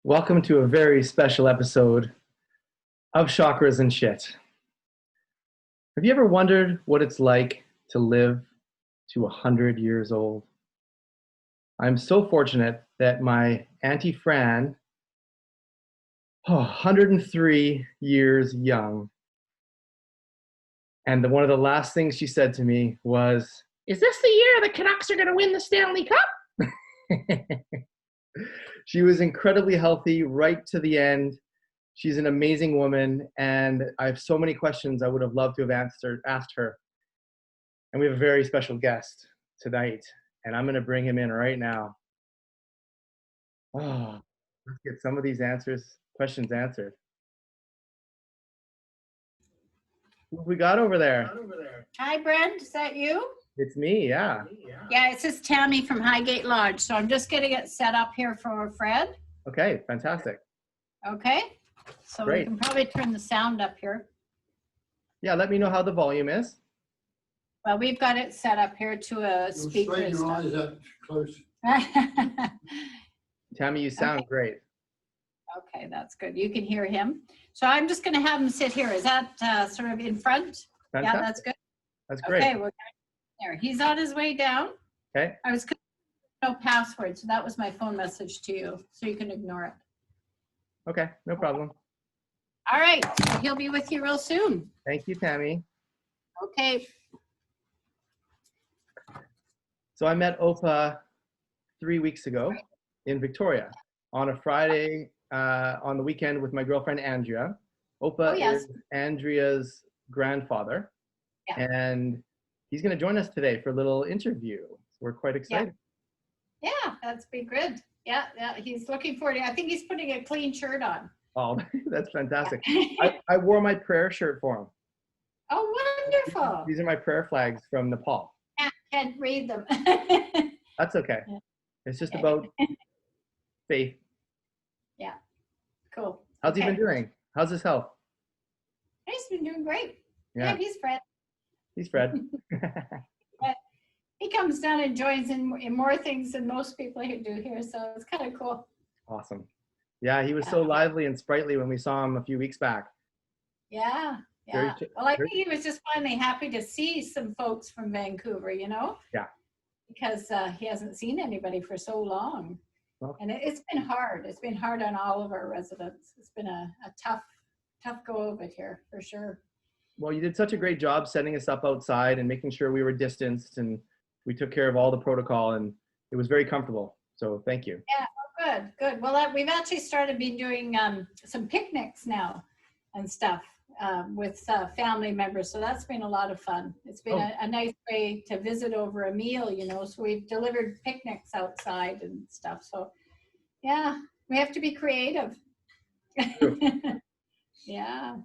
Welcome to a very special episode of Chakras and Shit. Have you ever wondered what it's like to live to 100 years old? I'm so fortunate that my Auntie Fran, 103 years young, and one of the last things she said to me was, "Is this the year the Canucks are going to win the Stanley Cup?" She was incredibly healthy right to the end. She's an amazing woman, and I have so many questions I would have loved to have asked her. And we have a very special guest tonight, and I'm going to bring him in right now. Oh, let's get some of these questions answered. Who we got over there? Hi, Brent. Is that you? It's me, yeah. Yeah, it says Tammy from Highgate Lodge. So I'm just getting it set up here for Fred. Okay, fantastic. Okay. So Great. We can probably turn the sound up here. Yeah, let me know how the volume is. Well, we've got it set up here to a speaker. Straighten your eyes up close. Tammy, you sound great. Okay, that's good. You can hear him. So I'm just going to have him sit here. Is that sort of in front? Fantastic. Yeah, that's good. That's great. Okay, we're there. He's on his way down. Okay. I was no password, so that was my phone message to you, so you can ignore it. Okay, no problem. All right, so he'll be with you real soon. Thank you, Tammy. Okay. So I met OPA 3 weeks ago in Victoria on a Friday on the weekend with my girlfriend, Andrea. OPA is Andrea's grandfather. Yeah. And he's going to join us today for a little interview. So we're quite excited. Yeah, that's been good. Yeah, he's looking forward to it. I think he's putting a clean shirt on. Oh, that's fantastic. I wore my prayer shirt for him. Oh, wonderful. These are my prayer flags from Nepal. Can't read them. That's okay. Yeah. It's just about faith. Yeah, cool. How's he been doing? How's his health? He's been doing great. Yeah, He's Fred. He's Fred. He comes down and joins in more things than most people do here, so it's kind of cool. Awesome. Yeah, he was so lively and sprightly when we saw him a few weeks back. Yeah. Well, I think he was just finally happy to see some folks from Vancouver, you know? Yeah. Because he hasn't seen anybody for so long. Well, and it's been hard. It's been hard on all of our residents. It's been a tough go of it here, for sure. Well, you did such a great job setting us up outside and making sure we were distanced, and we took care of all the protocol, and it was very comfortable. So thank you. Yeah, good. Well, we've actually started doing some picnics now and stuff with family members. So that's been a lot of fun. It's been a nice way to visit over a meal, you know. So we've delivered picnics outside and stuff. So yeah, we have to be creative. Yeah.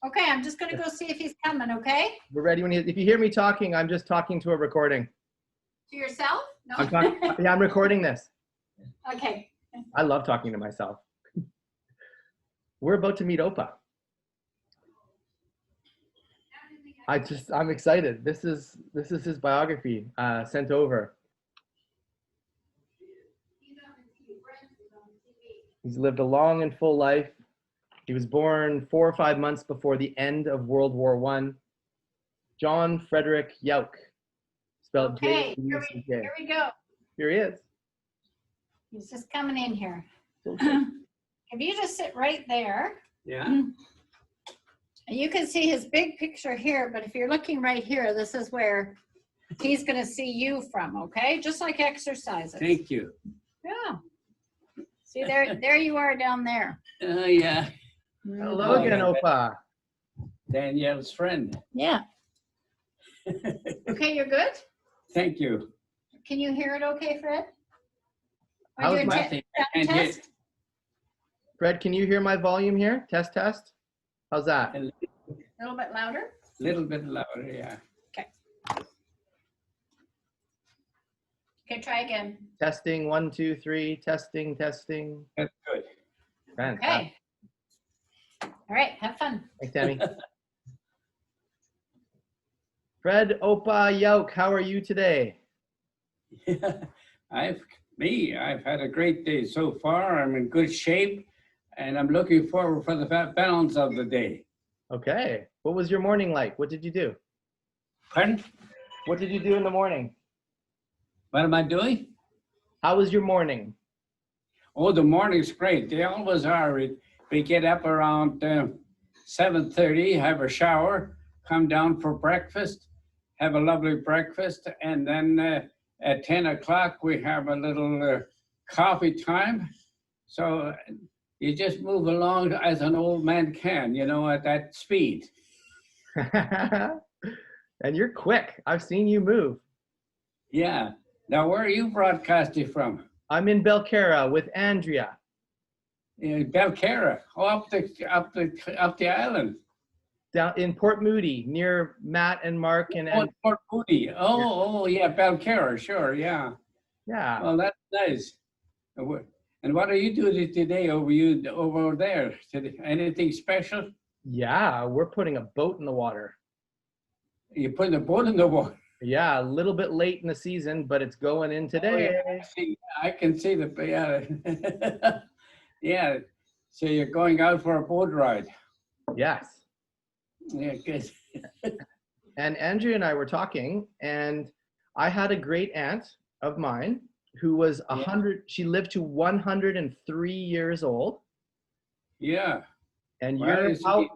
Okay, I'm just going to go see if he's coming, okay? We're ready. If you hear me talking, I'm just talking to a recording. To yourself? No. I'm recording this. Okay. I love talking to myself. We're about to meet OPA. I'm excited. This is his biography sent over. He's lived a long and full life. He was born 4 or 5 months before the end of World War I. John Frederick Yauk, spelled Okay, J-E-U-C-K. here we go. Here he is. He's just coming in here. Okay. If you just sit right there. Yeah. And you can see his big picture here, but if you're looking right here, this is where he's going to see you from, okay? Just like exercises. Thank you. Yeah. See, there you are down there. Yeah. Hello again, OPA. Danielle's friend. Yeah. Okay, you're good? Thank you. Can you hear it okay, Fred? How's Are you my- doing I can't hear. test? Fred, can you hear my volume here? Test. How's that? A A little bit louder? little bit louder, yeah. Okay, try again. Testing, 1, 2, 3, testing. That's good. Fantastic. Okay. All right, have fun. Thanks, Tammy. Fred, OPA, Yauk, how are you today? I've Me, I've had a great day so far. I'm in good shape, and I'm looking forward for the balance of the day. Okay. What was your morning like? What did you do? Pardon? What did you do in the morning? What am I doing? How was your morning? Oh, the morning's great. They always are. We get up around 7:30, have a shower, come down for breakfast, have a lovely breakfast, and then at 10 o'clock we have a little coffee time. So you just move along as an old man can, you know, at that speed. And you're quick. I've seen you move. Yeah. Now, where are you broadcasting from? I'm in Belcarra with Andrea. In Belcarra, up the island. Down in Port Moody, near Matt and Mark and Port Moody. Oh, yeah, Belcarra, sure, yeah. yeah. Well, that's nice. And what are you doing today over there? Anything special? Yeah, we're putting a boat in the water. You're putting a boat in the water? Yeah, a little bit late in the season, but it's going in today. Oh, yeah, I can see the, yeah. Yeah, so you're going out for a boat ride. Yes. Yeah, good. And Andrea and I were talking, and I had a great aunt of mine who was 100. She lived to 103 years old. Yeah. And Well, you're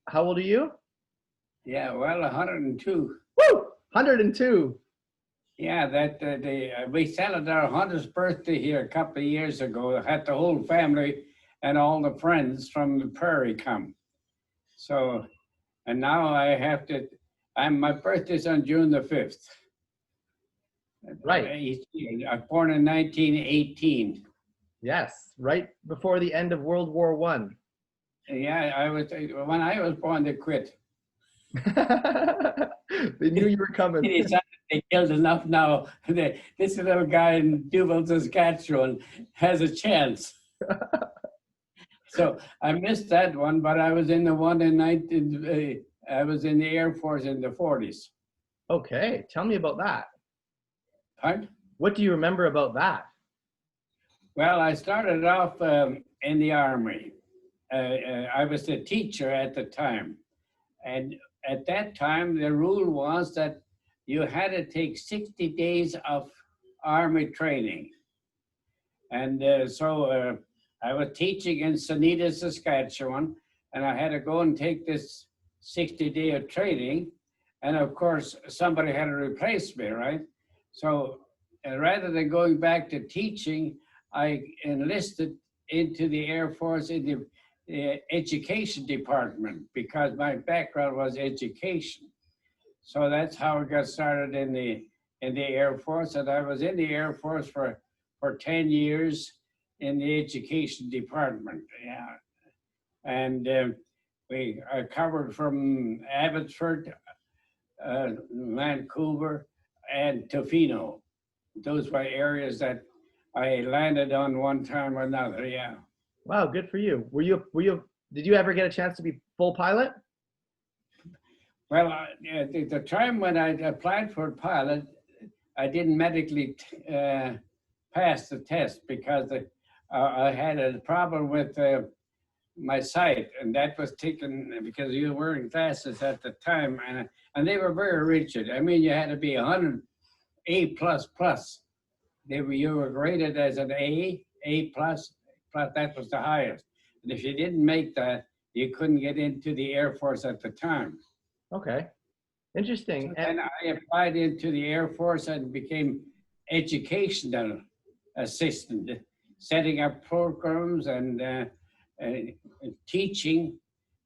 how old are you? Yeah, well, 102. Woo! 102. Yeah, we celebrated our 100th birthday here a couple of years ago. Had the whole family and all the friends from the prairie come. So, and now my birthday's on June the 5th. Right. I was born in 1918. Yes, right before the end of World War I. Yeah, when I was born, they quit. They knew you were coming. They killed enough now. This little guy in Duval, Saskatchewan has a chance. So I missed that one, but I was in the one in I was in the Air Force in the 40s. Okay, tell me about that. Pardon? What do you remember about that? Well, I started off in the Army. I was a teacher at the time. And at that time, the rule was that you had to take 60 days of Army training. And so I was teaching in Sonita, Saskatchewan, and I had to go and take this 60-day of training. And of course, somebody had to replace me, right? So rather than going back to teaching, I enlisted into the Air Force in the education department because my background was education. So that's how I got started in the Air Force. And I was in the Air Force for 10 years in the education department. Yeah. And I covered from Abbotsford, Vancouver, and Tofino. Those were areas that I landed on one time or another, yeah. Wow, good for you. Did you ever get a chance to be full pilot? Well, the time when I applied for pilot, I didn't medically pass the test because I had a problem with my sight, and that was taken because you were wearing glasses at the time, and they were very rigid. I mean, you had to be 100 A++. You were graded as an A++, that was the highest. And if you didn't make that, you couldn't get into the Air Force at the time. Okay, interesting. And I applied into the Air Force and became educational assistant, setting up programs and teaching,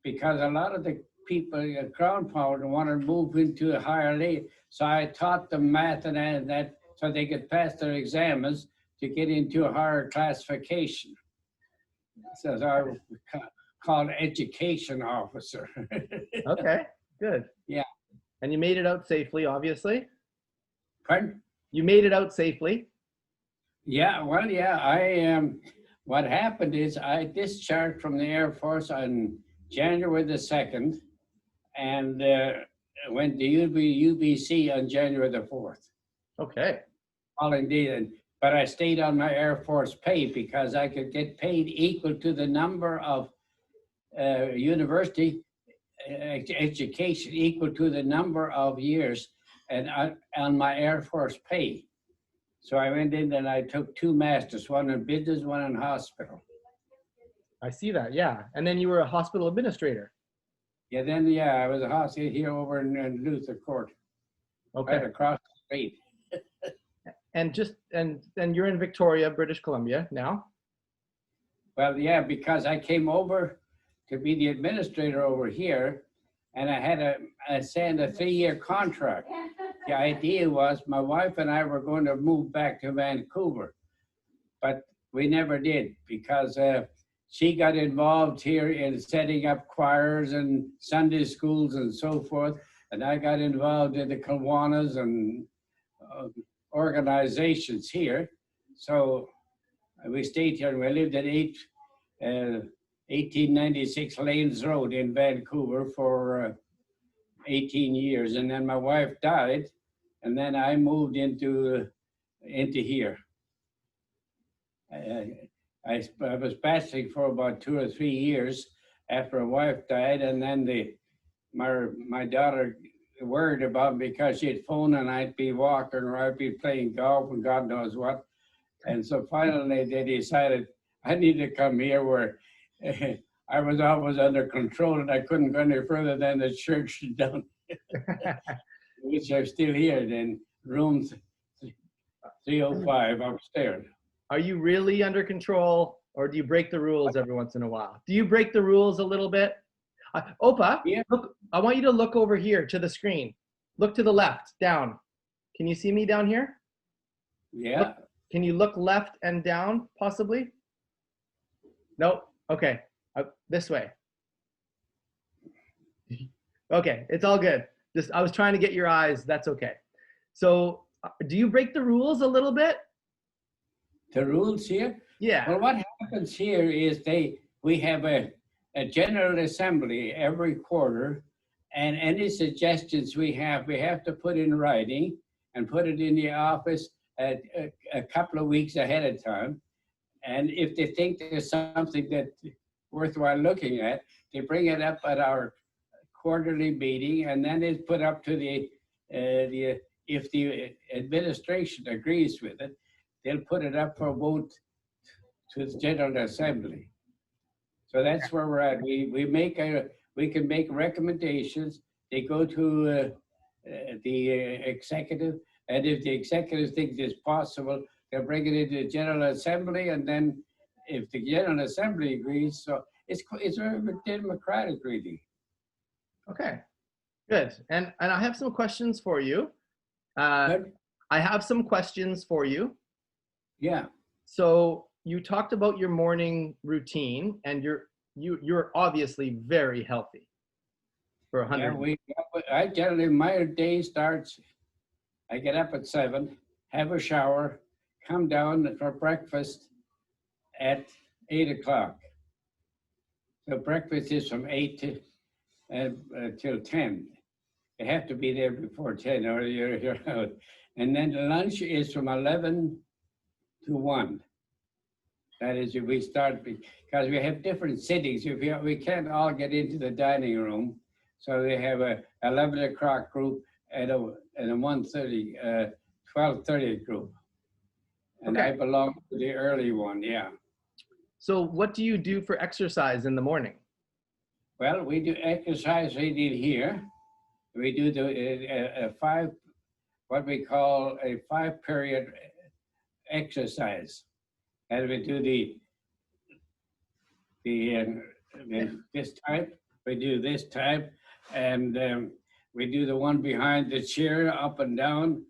because a lot of the people at ground power wanted to move into a higher level. So I taught them math and that so they could pass their exams to get into a higher classification. So I was called education officer. Okay, good. Yeah. And you made it out safely, obviously? Pardon? You made it out safely? Yeah, well, yeah, what happened is I discharged from the Air Force on January the 2nd and went to UBC on January the 4th. Okay. Following day, and but I stayed on my Air Force pay because I could get paid equal to the number of university education equal to the number of years and on my Air Force pay. So I went in and I took 2 masters, one in business, one in hospital. I see that, yeah. And then you were a hospital administrator. Yeah, then I was a hospital here over in Luther Court, Okay. right across the street. And you're in Victoria, British Columbia now. Well, yeah, because I came over to be the administrator over here, and I had signed a 3-year contract. The idea was my wife and I were going to move back to Vancouver, but we never did because she got involved here in setting up choirs and Sunday schools and so forth, and I got involved in the Kiwanis and organizations here. So we stayed here. We lived at 1896 Lanes Road in Vancouver for 18 years, and then my wife died, and then I moved into here. I was bachelor for about 2 or 3 years after my wife died, and then my daughter worried about me because she'd phone and I'd be walking or I'd be playing golf and God knows what. And so finally they decided I need to come here where I was always under control and I couldn't go any further than the church down, which I'm still here then, room 305 upstairs. Are you really under control, or do you break the rules every once in a while? Do you break the rules a little bit? OPA, Yeah. look, I want you to look over here to the screen. Look to the left, down. Can you see me down here? Yeah. Look, can you look left and down, possibly? Nope. Okay. This way. Okay, it's all good. I was trying to get your eyes. That's okay. So, do you break the rules a little bit? The rules here? Yeah. Well, what happens here is we have a general assembly every quarter, and any suggestions we have to put in writing and put it in the office a couple of weeks ahead of time. And if they think there's something that's worthwhile looking at, they bring it up at our quarterly meeting, and then it's put up to if the administration agrees with it, they'll put it up for vote to the General Assembly. So that's where we're at. We can make recommendations. They go to the executive, and if the executive thinks it's possible, they'll bring it into the General Assembly, and then if the General Assembly agrees, so it's a democratic really. Okay, good. And I have some questions for you. Good. I have some questions for you. Yeah. So you talked about your morning routine, and you're obviously very healthy for 100. Yeah, my day starts, I get up at 7, have a shower, come down for breakfast at 8 o'clock. So breakfast is from 8 till 10. You have to be there before 10 or you're out. And then the lunch is from 11 to 1. That is, if we start, because we have different sittings. We can't all get into the dining room. So we have a 11 o'clock group and a 12:30 group. And Okay. I belong to the early one, yeah. So what do you do for exercise in the morning? Well, we do exercise we did here. We do what we call a 5-period exercise. And we do this type, we do this type, and we do the one behind the chair, up and down.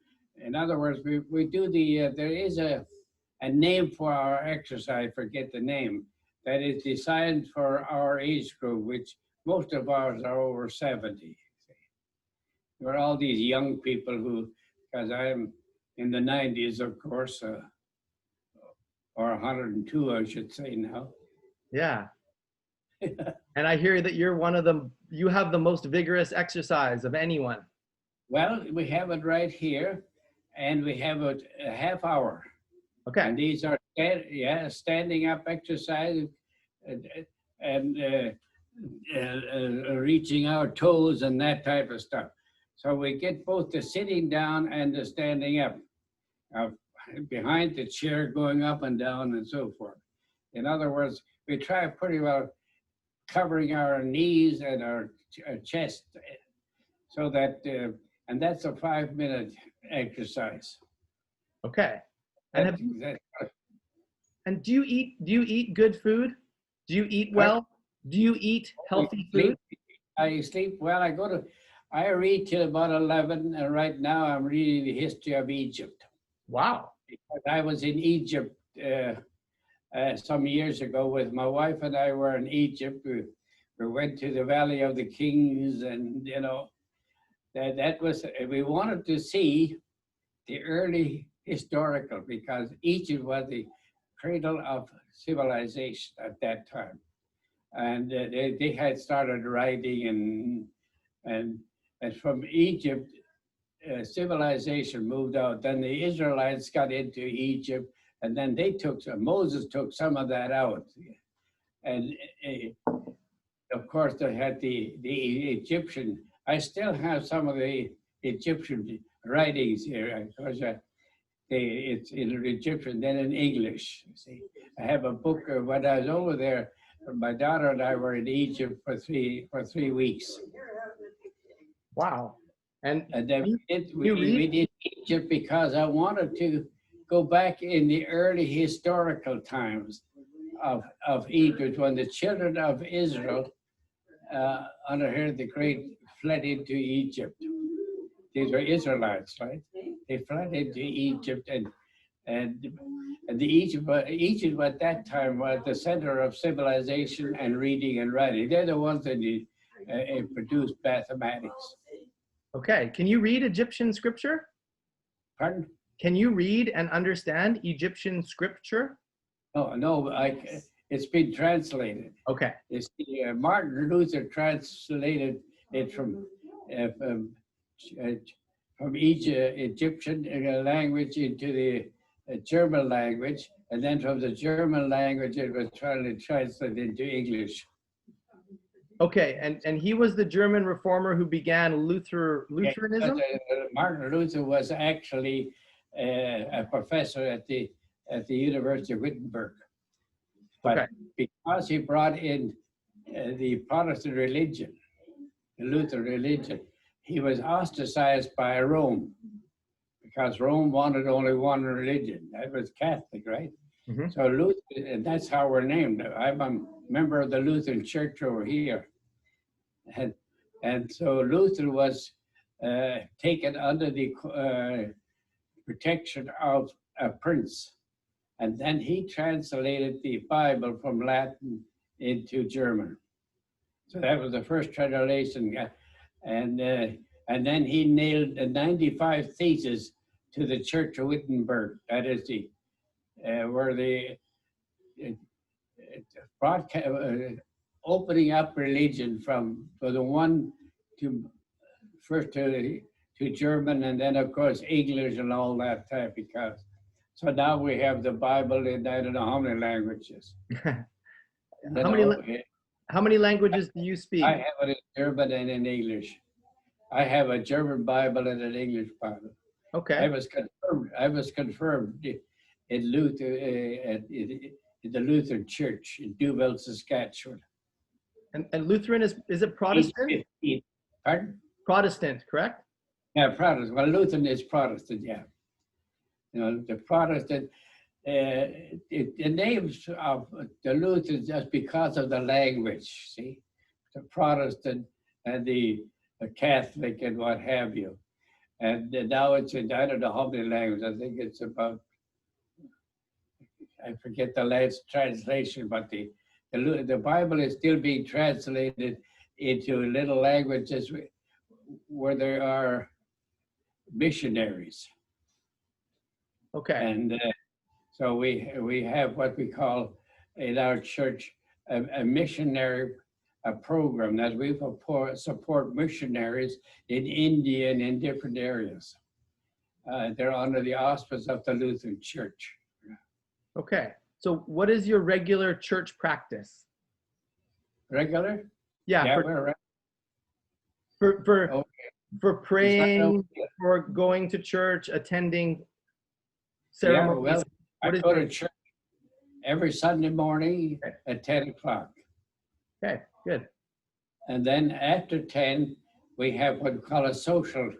In other words, we do there is a name for our exercise, forget the name, that is designed for our age group, which most of ours are over 70. We're all these young people who, because I'm in the 90s, of course, or 102, I should say now. Yeah. And I hear that you have the most vigorous exercise of anyone. Well, we have it right here, and we have a half hour. Okay. And these are standing up exercise and reaching our toes and that type of stuff. So we get both the sitting down and the standing up, behind the chair, going up and down and so forth. In other words, we try pretty well covering our knees and our chest, so that, and that's a 5-minute exercise. Okay. And do you eat good food? Do you eat well? Do you eat healthy food? I sleep well. I read till about 11, and right now I'm reading the history of Egypt. Wow. Because I was in Egypt some years ago with my wife, and I were in Egypt. We went to the Valley of the Kings, and that was, we wanted to see the early historical, because Egypt was the cradle of civilization at that time. And they had started writing, and from Egypt, civilization moved out. Then the Israelites got into Egypt, and then Moses took some of that out. And of course, they had the Egyptian. I still have some of the Egyptian writings here. Of course, it's in Egyptian, then in English. You see, I have a book when I was over there. My daughter and I were in Egypt for three weeks. Wow. And then we did Egypt because I wanted to go back in the early historical times of Egypt, when the children of Israel, under Herod the Great, fled into Egypt. These were Israelites, right? They fled into Egypt, and Egypt at that time was the center of civilization and reading and writing. They're the ones that produced mathematics. Okay, can you read Egyptian scripture? Pardon? Can you read and understand Egyptian scripture? No, it's been translated. Okay. It's Martin Luther translated it from Egyptian language into the German language, and then from the German language it was translated into English. Okay, and he was the German reformer who began Lutheranism? Martin Luther was actually a professor at the University of Wittenberg. But okay, because he brought in the Protestant religion, the Lutheran religion, he was ostracized by Rome, because Rome wanted only one religion. That was Catholic, right? Mm-hmm. So Luther, and that's how we're named. I'm a member of the Lutheran Church over here. And so Luther was taken under the protection of a prince. And then he translated the Bible from Latin into German. So that was the first translation. And then he nailed 95 theses to the Church of Wittenberg. That is where the opening up religion from the one to first to German, and then of course English and all that type. Because so now we have the Bible in I don't know how many languages. How many languages do you speak? I have it in German and in English. I have a German Bible and an English Bible. Okay. I was confirmed in Luther in the Lutheran Church in Duval, Saskatchewan. And Lutheran is it Protestant? Pardon? Protestant, correct? Yeah, Protestant. Well, Lutheran is Protestant, yeah. The Protestant, the names of the Lutherans just because of the language, see? The Protestant and the Catholic and what have you. And now it's in, I don't know how many languages, I think it's about, I forget the last translation, but the Bible is still being translated into little languages where there are missionaries. Okay. And so we have what we call in our church a missionary program that we support missionaries in India and in different areas. They're under the auspice of the Lutheran Church. Okay. So what is your regular church practice? Regular? Yeah, Yeah, we're right. for Okay. praying, for going to church, attending Yeah, ceremonies. well, I What is go your, to church every Sunday morning Okay. at 10 o'clock. okay, good. And then after 10, we have what we call a social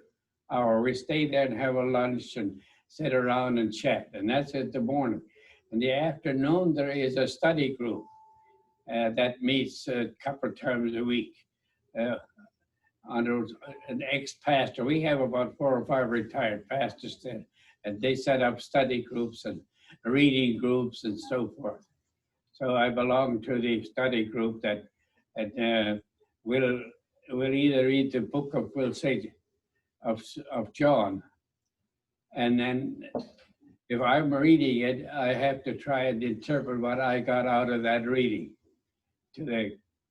hour. We stay there and have a lunch and sit around and chat. And that's in the morning. In the afternoon, there is a study group that meets a couple of times a week under an ex-pastor. We have about 4 or 5 retired pastors there, and they set up study groups and reading groups and so forth. So I belong to the study group that will either read the book of, we'll say, of John, and then if I'm reading it, I have to try and interpret what I got out of that reading to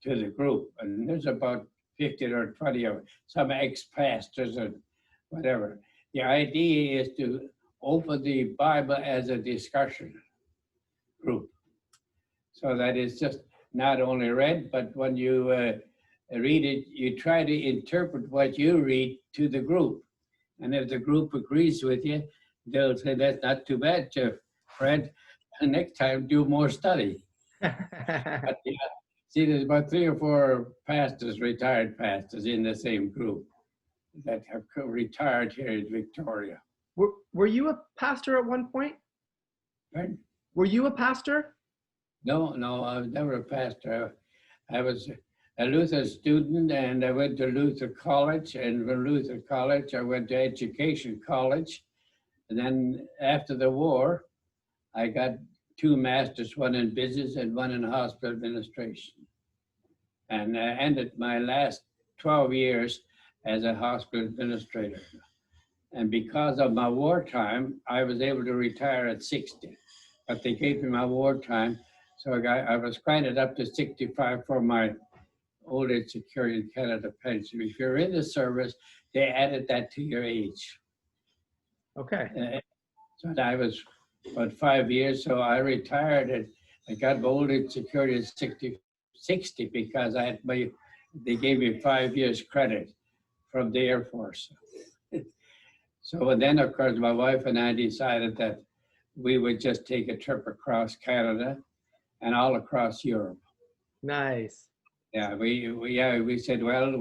the group. And there's about 15 or 20 of some ex-pastors and whatever. The idea is to open the Bible as a discussion group, so that it's just not only read, but when you read it, you try to interpret what you read to the group. And if the group agrees with you, they'll say, that's not too bad, Fred. Next time, do more study. But yeah, see, there's about 3 or 4 pastors, retired pastors in the same group that have retired here in Victoria. Were you a pastor at one point? Right? Were you a pastor? No, I was never a pastor. I was a Luther student, and I went to Luther College, and from Luther College, I went to Education College. And then after the war, I got 2 masters, one in business and one in hospital administration. And I ended my last 12 years as a hospital administrator. And because of my wartime, I was able to retire at 60. But they gave me my wartime, so I was granted up to 65 for my old age security in Canada pension. If you're in the service, they added that to your age. Okay. So I was about 5 years, so I retired and I got my old age security at 60 because they gave me 5 years credit from the Air Force. So then, of course, my wife and I decided that we would just take a trip across Canada and all across Europe. Nice. Yeah, we said, well,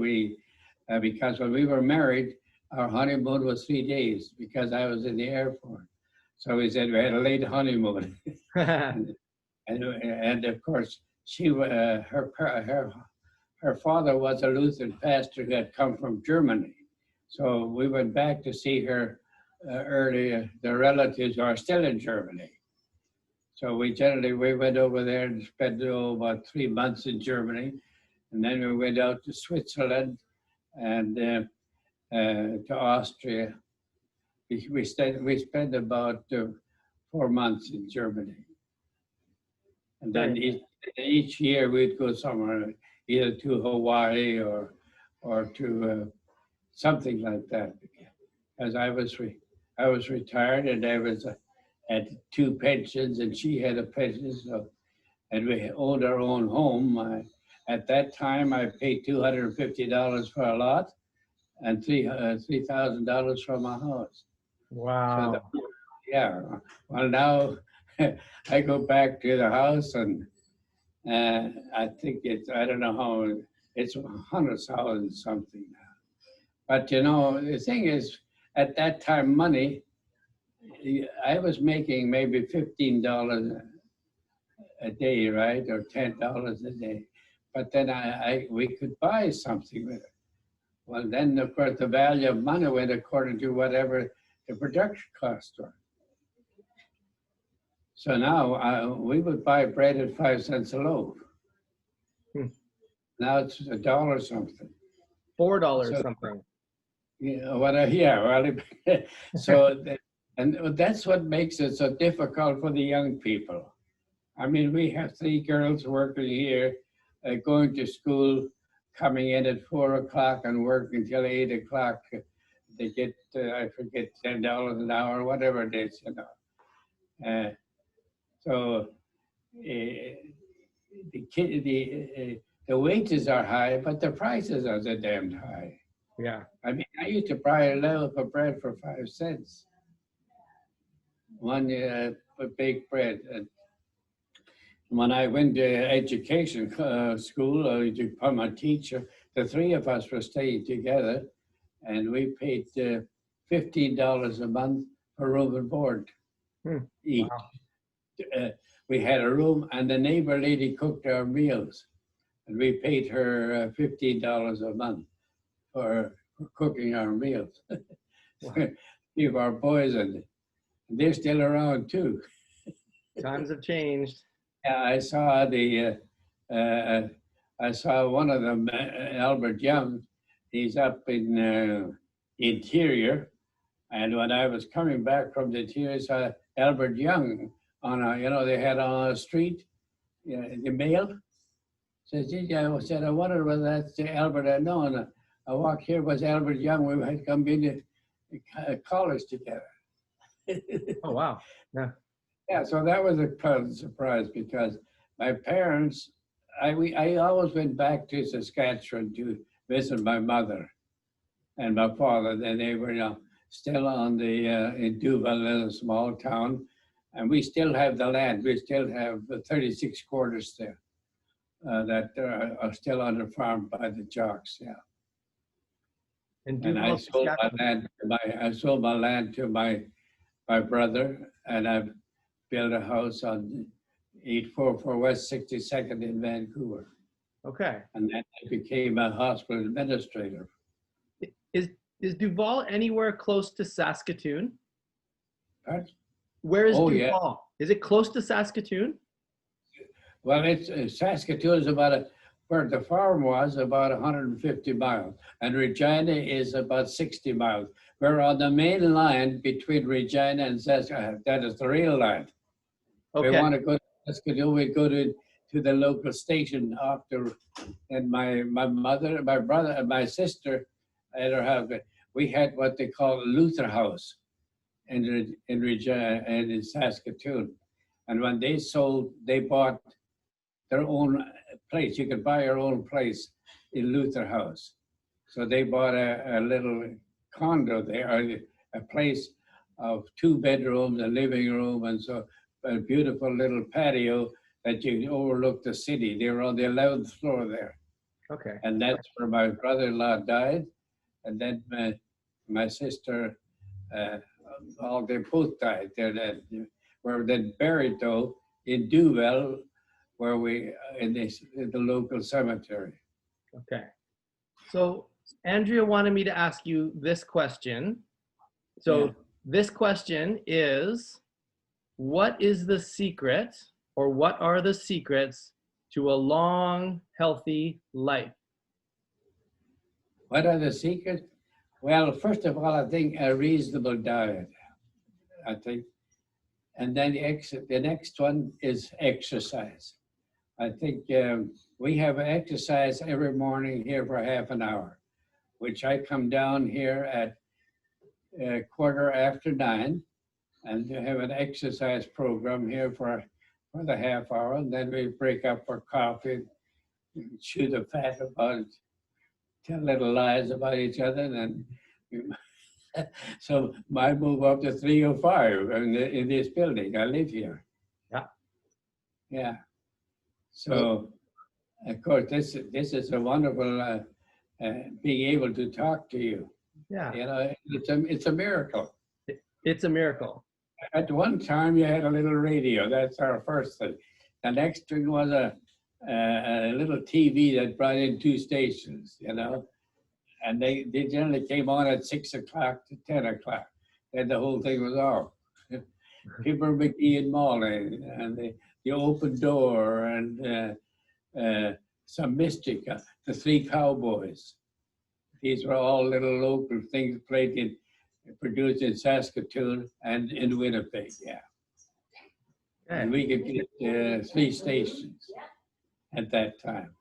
because when we were married, our honeymoon was 3 days because I was in the Air Force. So we said we had a late honeymoon. and of course, her father was a Lutheran pastor who had come from Germany. So we went back to see her earlier. The relatives are still in Germany. So we went over there and spent about 3 months in Germany. And then we went out to Switzerland and to Austria. We spent about 4 months in Germany. And then each year we'd go somewhere, either to Hawaii or to something like that. As I was retired and I had 2 pensions and she had a pension, and we owned our own home. At that time, I paid $250 for a lot and $3,000 for my house. Wow. So yeah. Well, now I go back to the house and I think I don't know how, it's 100,000 something now. But the thing is, at that time, money, I was making maybe $15 a day, right? Or $10 a day. But then we could buy something with it. Well, then, of course, the value of money went according to whatever the production costs were. So now we would buy bread at 5 cents a loaf. Now it's $1 something. $4 something. So and that's what makes it so difficult for the young people. I mean, we have 3 girls working here, going to school, coming in at 4 o'clock and working until 8 o'clock. They get, I forget, $10 an hour, whatever it is, So the wages are high, but the prices are so damned high. Yeah. I mean, I used to buy a loaf of bread for 5 cents. One baked bread. And when I went to education school to become a teacher, the three of us were staying together, and we paid $15 a month for room and board each. Wow. We had a room, and the neighbor lady cooked our meals, and we paid her $15 a month for cooking our meals. Give our boys, and they're still around too. Times have changed. Yeah, I saw I saw one of them, Albert Young. He's up in Interior, and when I was coming back from the Interior, I saw Albert Young on a, they had on a street, the mail. Says, I said, I wonder whether that's the Albert I know. And I walked here, was Albert Young. We had come into college together. Oh, wow. Yeah. Yeah, so that was a pleasant surprise because my parents, I always went back to Saskatchewan to visit my mother and my father. Then they were still on the in Duval, in a small town, and we still have the land. We still have 36 quarters there that are still on the farm by the Jocks. Yeah. And I sold my land. I sold my land to my brother, and I've built a house on 844 West 62nd in Vancouver. Okay. And then I became a hospital administrator. Is Duval anywhere close to Saskatoon? Right? Where is Duval? Yeah. Is it close to Saskatoon? Well, it's Saskatoon is where the farm was about 150 miles, and Regina is about 60 miles. We're on the main line between Regina and Saskatoon. That is the rail line. Okay. We want to go to Saskatoon, we go to the local station after, and my mother, my brother, and my sister at her house, we had what they call Luther House in Regina and in Saskatoon. And when they sold, they bought their own place. You could buy your own place in Luther House. So they bought a little condo there, a place of 2 bedrooms, a living room, and so a beautiful little patio that you overlook the city. They were on the 11th floor there. Okay. And that's where my brother-in-law died. And then my sister, they both died there. That were then buried though in Duval, where we in the local cemetery. Okay. So Andrea wanted me to ask you this question. So this question is, what is the secret, or what are the secrets to a long, healthy life? What are the secrets? Well, first of all, I think a reasonable diet, I think. And then the next one is exercise. I think we have exercise every morning here for half an hour, which I come down here at 9:15 and have an exercise program here for the half hour. And then we break up for coffee, chew the fat about it, tell little lies about each other. And then so I move up to 305 in this building. I live here. Yeah. Yeah. So, of course, this is a wonderful being able to talk to you. Yeah. It's a miracle. It's a miracle. At one time, you had a little radio. That's our first thing. The next thing was a little TV that brought in 2 stations, and they generally came on at 6 o'clock to 10 o'clock. Then the whole thing was off. Pipper McGee and Molly, and the Open Door, and some Mystic, the 3 Cowboys. These were all little local things produced in Saskatoon and in Winnipeg, yeah. And we could get 3 stations at that time.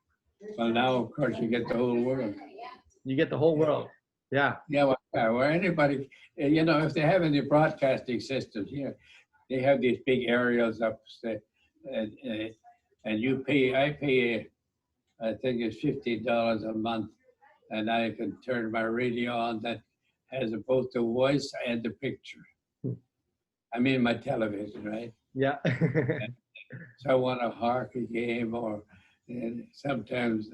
Well, now, of course, you get the whole world. You get the whole world. Yeah. Yeah, well, anybody, if they have any broadcasting systems here, they have these big aerials up, and, and I pay, I think it's $50 a month, and I can turn my radio on that has both the voice and the picture. I mean, my television, right? Yeah. So I want a hockey game, or sometimes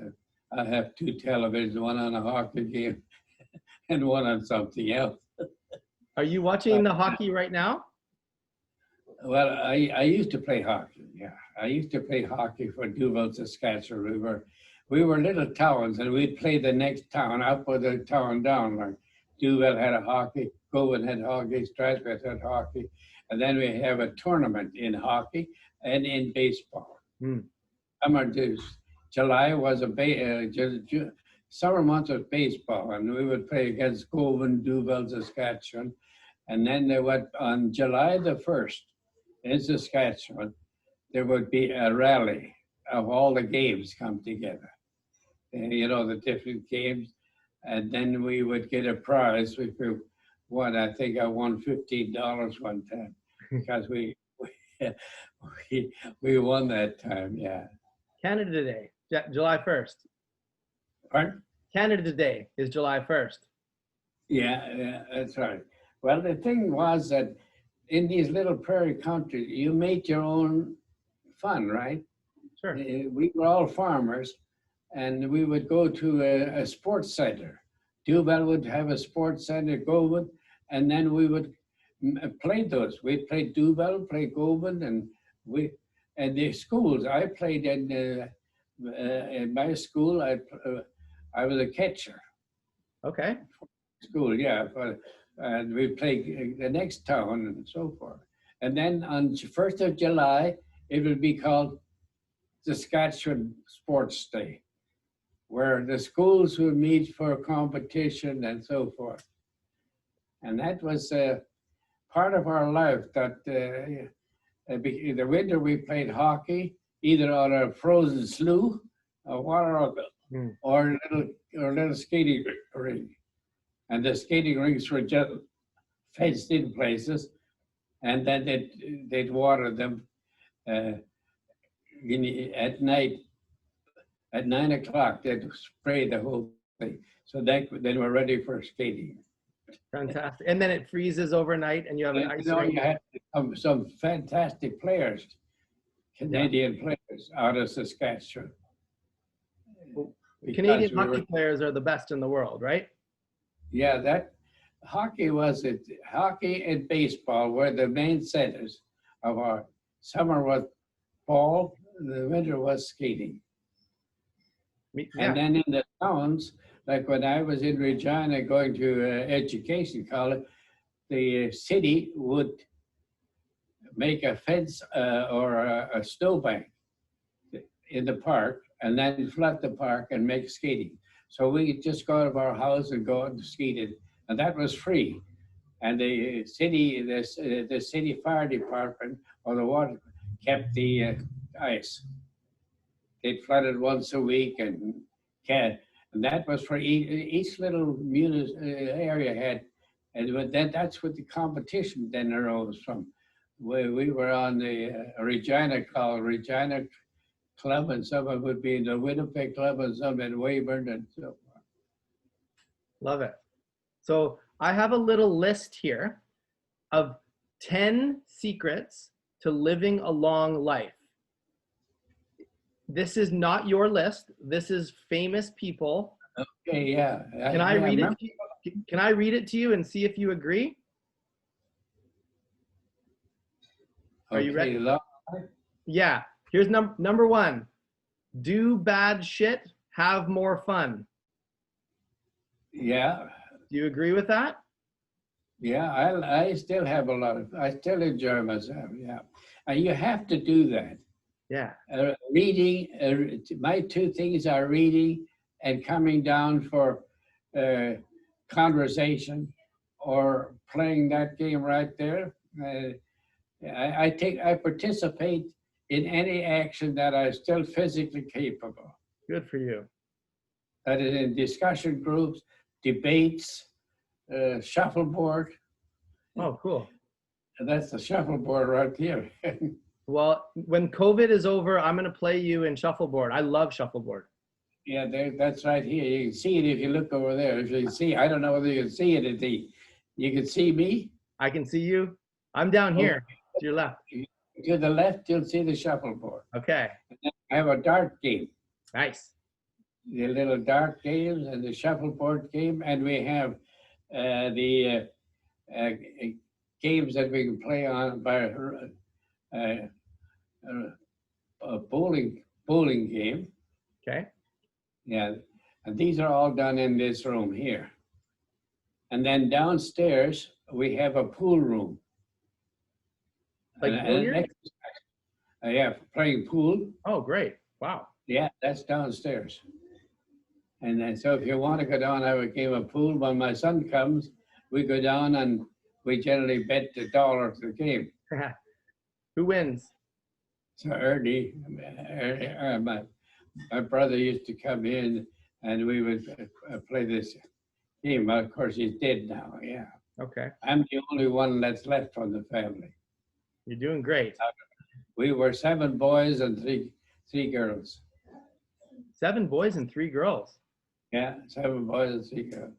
I have two televisions, one on a hockey game and one on something else. Are you watching the hockey right now? Well, I used to play hockey, yeah. I used to play hockey for Duval, Saskatchewan. We were little towns, and we'd play the next town up or the town down. Like Duval had a hockey, Govan had hockey, Strathclyde had hockey, and then we have a tournament in hockey and in baseball. Summer, July was summer months was baseball, and we would play against Govan, Duval, Saskatchewan, and then they went on July the 1st in Saskatchewan. There would be a rally of all the games come together, you know, the different games, and then we would get a prize. We won. I think I won $15 one time because we won that time. Yeah. Canada Day, July 1st. Pardon? Canada Day is July 1st. Yeah, that's right. Well, the thing was that in these little prairie countries, you made your own fun, right? Sure. We were all farmers, and we would go to a sports center. Duval would have a sports center, Govan, and then we would play those. We'd play Duval, play Govan, and the schools. I played in my school. I was a catcher. Okay. School, yeah, and we played the next town and so forth. And then on 1st of July, it would be called Saskatchewan Sports Day, where the schools would meet for competition and so forth. And that was part of our life. That in the winter we played hockey, either on a frozen slough, a water, or a little skating rink. And the skating rinks were just fenced in places, and then they'd water them at night. At 9 o'clock, they'd spray the whole thing. So then we're ready for skating. Fantastic. And then it freezes overnight, and you have an ice rink. You had some fantastic players, Canadian players out of Saskatchewan. Canadian hockey players are the best in the world, right? Yeah, that hockey hockey and baseball were the main centers of our summer was ball, the winter was skating. Yeah. And then in the towns, like when I was in Regina going to education college, the city would make a fence or a snowbank in the park, and then flood the park and make skating. So we could just go out of our house and go out and skate, and that was free. And the city fire department or the water kept the ice. They flooded once a week, and that was for each little area had, and then that's what the competition then arose from. We were on the Regina Club, and some of it would be in the Winnipeg Club, and some in Weyburn, and so forth. Love it. So I have a little list here of 10 secrets to living a long life. This is not your list. This is famous people. Okay, yeah. Can I read it? Can I read it to you and see if you agree? Are you ready? Yeah. Here's number one. Do bad shit, have more fun. Yeah. Do you agree with that? Yeah, I still have I still enjoy myself, yeah. And you have to do that. Yeah. Reading, my two things are reading and coming down for conversation or playing that game right there. I participate in any action that I'm still physically capable. Good for you. That is in discussion groups, debates, shuffleboard. Oh, cool. That's the shuffleboard right here. Well, when COVID is over, I'm going to play you in shuffleboard. I love shuffleboard. Yeah, that's right here. You can see it if you look over there. If you see, I don't know whether you can see it. You can see me. I can see you. I'm down here to your left. To the left, you'll see the shuffleboard. Okay. I have a dart game. Nice. The little dart games and the shuffleboard game, and we have the games that we can play on by a bowling game. Okay. Yeah, and these are all done in this room here. And then downstairs we have a pool room. Like billiards? Yeah, playing pool. Oh, great. Wow. Yeah, that's downstairs. And then, so if you want to go down, have a game of pool. When my son comes, we go down and we generally bet $1 for the game. Who wins? So Ernie, my brother used to come in and we would play this game. Well, of course, he's dead now, yeah. Okay. I'm the only one that's left from the family. You're doing great. We were 7 boys and three girls. 7 boys and 3 girls. Yeah, 7 boys and 3 girls.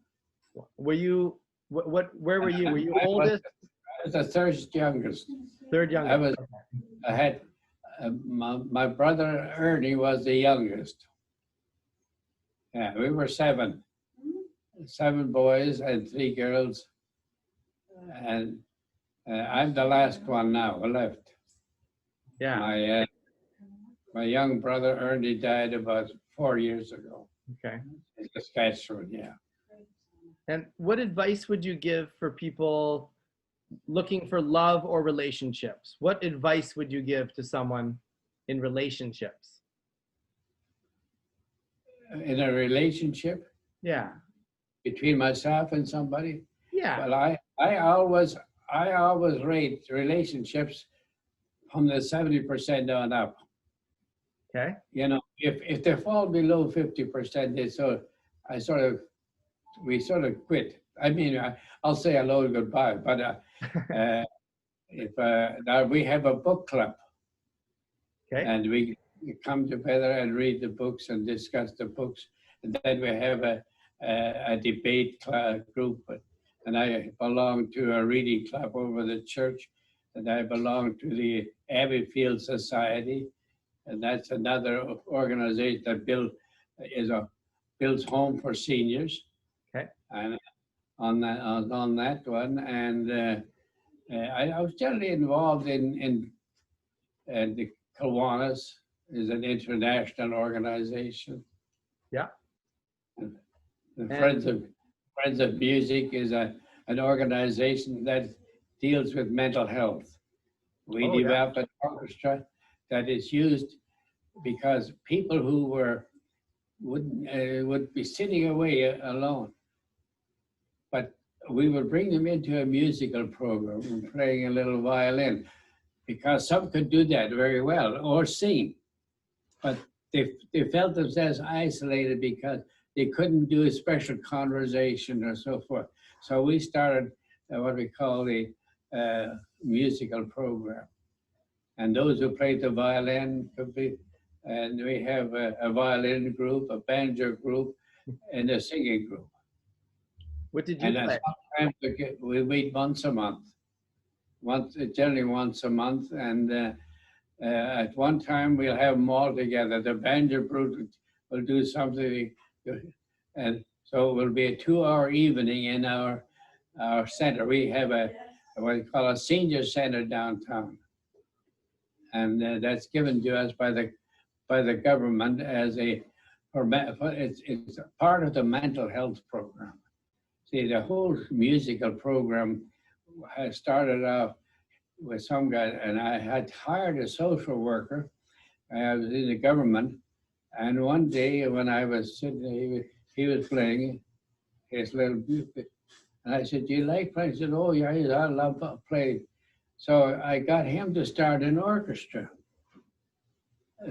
Were you, where were you? Were you oldest? I was the third youngest. Third youngest. I had, my brother Ernie was the youngest. Yeah, we were 7 boys and 3 girls. And I'm the last one now left. Yeah. My young brother Ernie died about 4 years ago. Okay. In Saskatchewan, yeah. And what advice would you give for people looking for love or relationships? What advice would you give to someone in relationships? In a relationship? Yeah. Between myself and somebody? Yeah. Well, I always rate relationships from the 70% on up. Okay. You know, if they fall below 50%, we sort of quit. I mean, I'll say hello and goodbye, but now we have a book club. Okay. And we come together and read the books and discuss the books. And then we have a debate group. And I belong to a reading club over the church. And I belong to the Abbeyfield Society. And that's another organization that builds home for seniors. Okay. And on that one. And I was generally involved in the Kiwanis is an international organization. Yeah. The Friends of Music is an organization that deals with mental health. We developed an orchestra that is used because people who would be sitting away alone, but we would bring them into a musical program and playing a little violin, because some could do that very well or sing, but they felt themselves isolated because they couldn't do a special conversation or so forth. So we started what we call the musical program. And those who played the violin could be, and we have a violin group, a banjo group, and a singing group. What did you play? Sometimes we meet once a month. Generally once a month, and at one time we'll have them all together. The banjo group will do something, and so it will be a 2-hour evening in our center. We have what we call a senior center downtown, and that's given to us by the government as it's a part of the mental health program. See, the whole musical program has started off with some guy, and I had hired a social worker. I was in the government, and one day when I was sitting there, he was playing his little music, and I said, "Do you like playing?" He said, "Oh yeah, I love playing." So I got him to start an orchestra.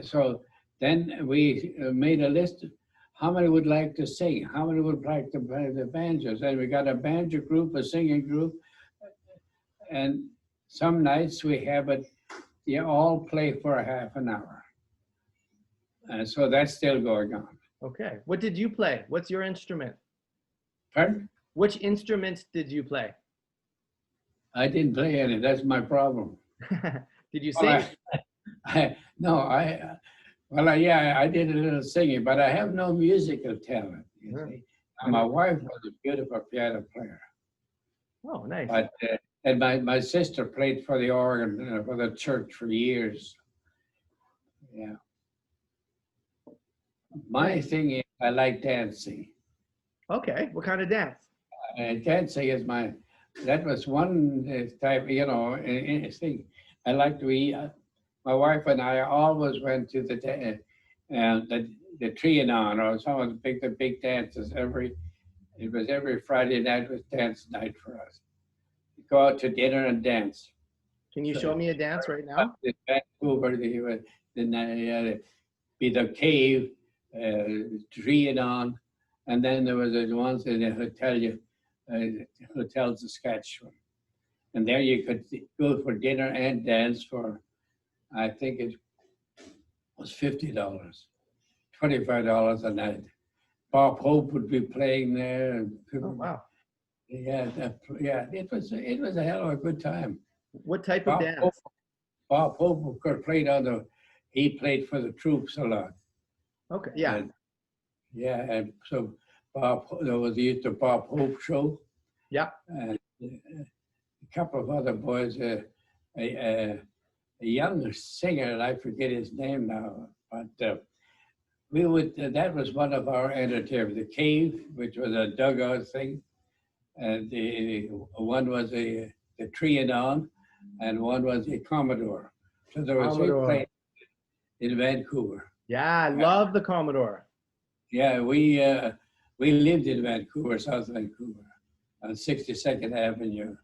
So then we made a list of how many would like to sing, how many would like to play the banjos, and we got a banjo group, a singing group, and some nights we have it, you all play for a half an hour. And so that's still going on. Okay. What did you play? What's your instrument? Pardon? Which instruments did you play? I didn't play any, that's my problem. Did you sing? Yeah, I did a little singing, but I have no musical talent, you see. And my wife was a beautiful piano player. Oh, nice. But, and my sister played for the organ for the church for years. Yeah. My thing is, I like dancing. Okay. What kind of dance? Dancing is that was one type, you know, thing. I like to eat. My wife and I always went to the Trianon or some of the big dances. It was every Friday night was dance night for us. We go out to dinner and dance. Can you show me a dance right now? In Vancouver, be the Cave, Trianon, and then there was the ones in the Hotel Saskatchewan. And there you could go for dinner and dance for, I think it was $50, $25 a night. Bob Hope would be playing there. Oh, wow. Yeah, it was a hell of a good time. What type of dance? Bob Hope of course he played for the troops a lot. Okay, yeah. And so there was the Bob Hope show. Yeah. And a couple of other boys, a young singer, and I forget his name now, but that was one of our entertainment. The Cave, which was a dugout thing, and the one was the Trianon, and one was the Commodore. So there were three places in Vancouver. Yeah, I love the Commodore. Yeah, we lived in Vancouver, South Vancouver, on 62nd Avenue.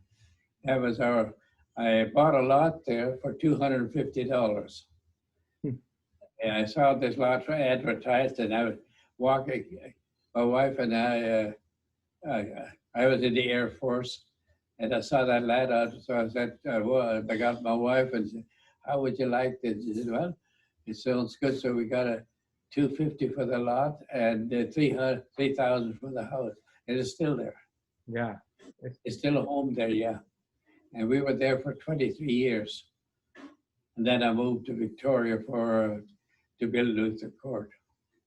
That was I bought a lot there for $250. And I saw this lot advertised, and I was walking, my wife and I was in the Air Force, and I saw that lad out, so I said, I got my wife and said, how would you like this? She said, well, it sounds good, so we got a $250 for the lot and $3,000 for the house. And it's still there. Yeah. It's still a home there, yeah. And we were there for 23 years. And then I moved to Victoria to build Luther Court.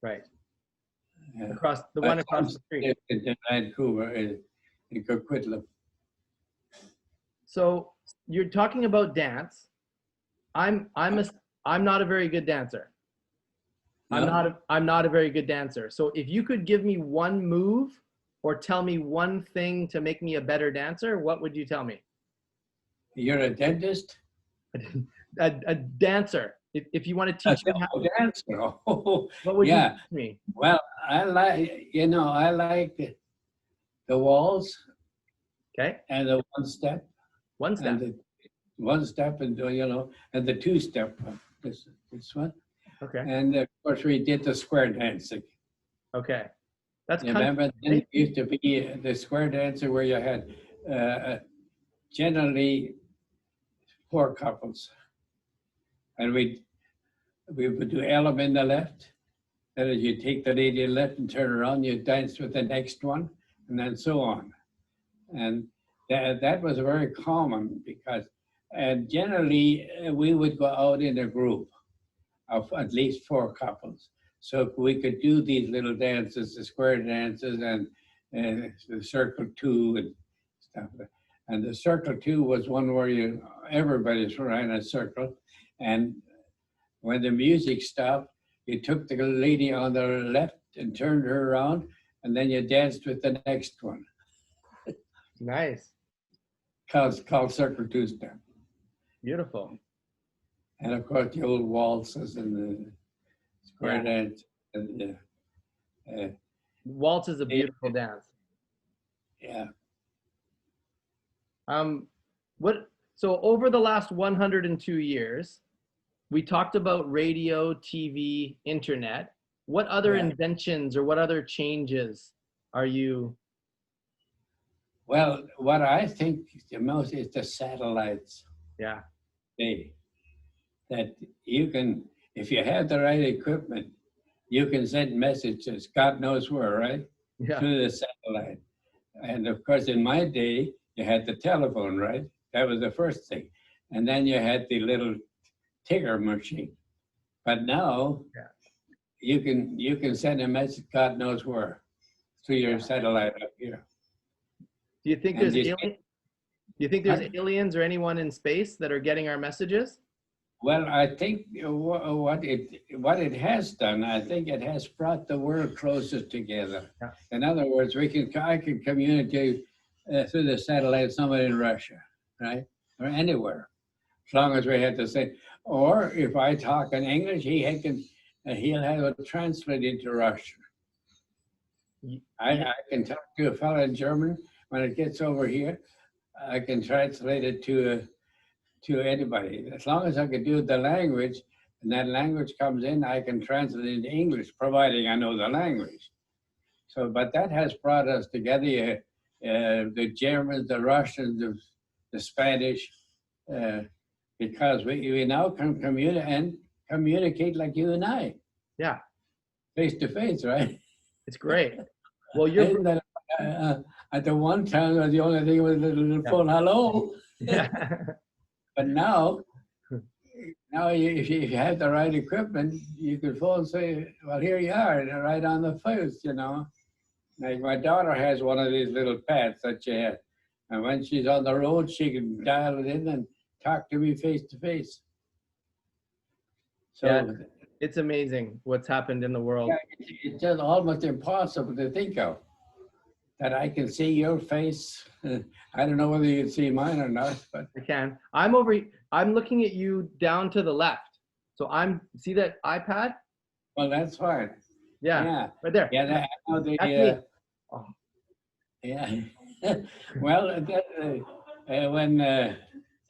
Right. Yeah. Across the street. In Vancouver, in Coquitlam. So you're talking about dance. I'm not a very good dancer. No. I'm not a very good dancer. So if you could give me one move or tell me one thing to make me a better dancer, what would you tell me? You're a dentist? A dancer. If you want to teach me how to dancer. Oh, what would you teach me? Well, I like the waltz. Okay. And the one step. One step. And the one step and and the two step. This one. Okay. And of course we did the square dancing. Okay. That's remember then it used to be the square dancer where you had generally 4 couples. And we would do Ellum in the left. That is, you take the lady left and turn around, you dance with the next one, and then so on. And that was very common and generally we would go out in a group of at least 4 couples. So we could do these little dances, the square dances and the circle 2 and stuff. And the circle 2 was one where everybody's in a circle. And when the music stopped, you took the lady on the left and turned her around, and then you danced with the next one. Nice. Called circle 2 step. Beautiful. And of course, the old waltzes and the square dance. And, waltz is a beautiful dance. Yeah. So over the last 102 years, we talked about radio, TV, internet. What other inventions or what other changes are you? Well, what I think the most is the satellites. Yeah. Day that you can, if you have the right equipment, you can send messages, God knows where, right? Yeah. Through the satellite. And of course, in my day, you had the telephone, right? That was the first thing. And then you had the little ticker machine. But now Yeah. you can send a message, God knows where, through your Yeah. satellite up here. Do you think And there's aliens or anyone in space that are getting our messages? Well, I think what it has done, I think it has brought the world closer together. Yeah. In other words, I can communicate through the satellite with somebody in Russia, right, or anywhere, as long as we have to say. Or if I talk in English, he'll have it translated into Russian. I can talk to a fellow in German when it gets over here. I can translate it to anybody. As long as I can do the language and that language comes in, I can translate it into English, providing I know the language. So, but that has brought us together, the Germans, the Russians, the Spanish, because we now can communicate like you and I. Yeah. Face to face, right? It's great. Well, you're That, at the one time, the only thing was a little phone, hello. yeah. But now if you have the right equipment, you can phone and say, well, here you are, and right on the face, you know. Like my daughter has one of these little pads that she has. And when she's on the road, she can dial it in and talk to me face to face. So Yeah, it's amazing what's happened in the world. yeah, it's just almost impossible to think of that I can see your face. I don't know whether you can see mine or not, but I can. I'm looking at you down to the left. So see that iPad? well, that's fine. Yeah. Yeah, Right there. yeah. I know That's me. Oh. Yeah. Well, when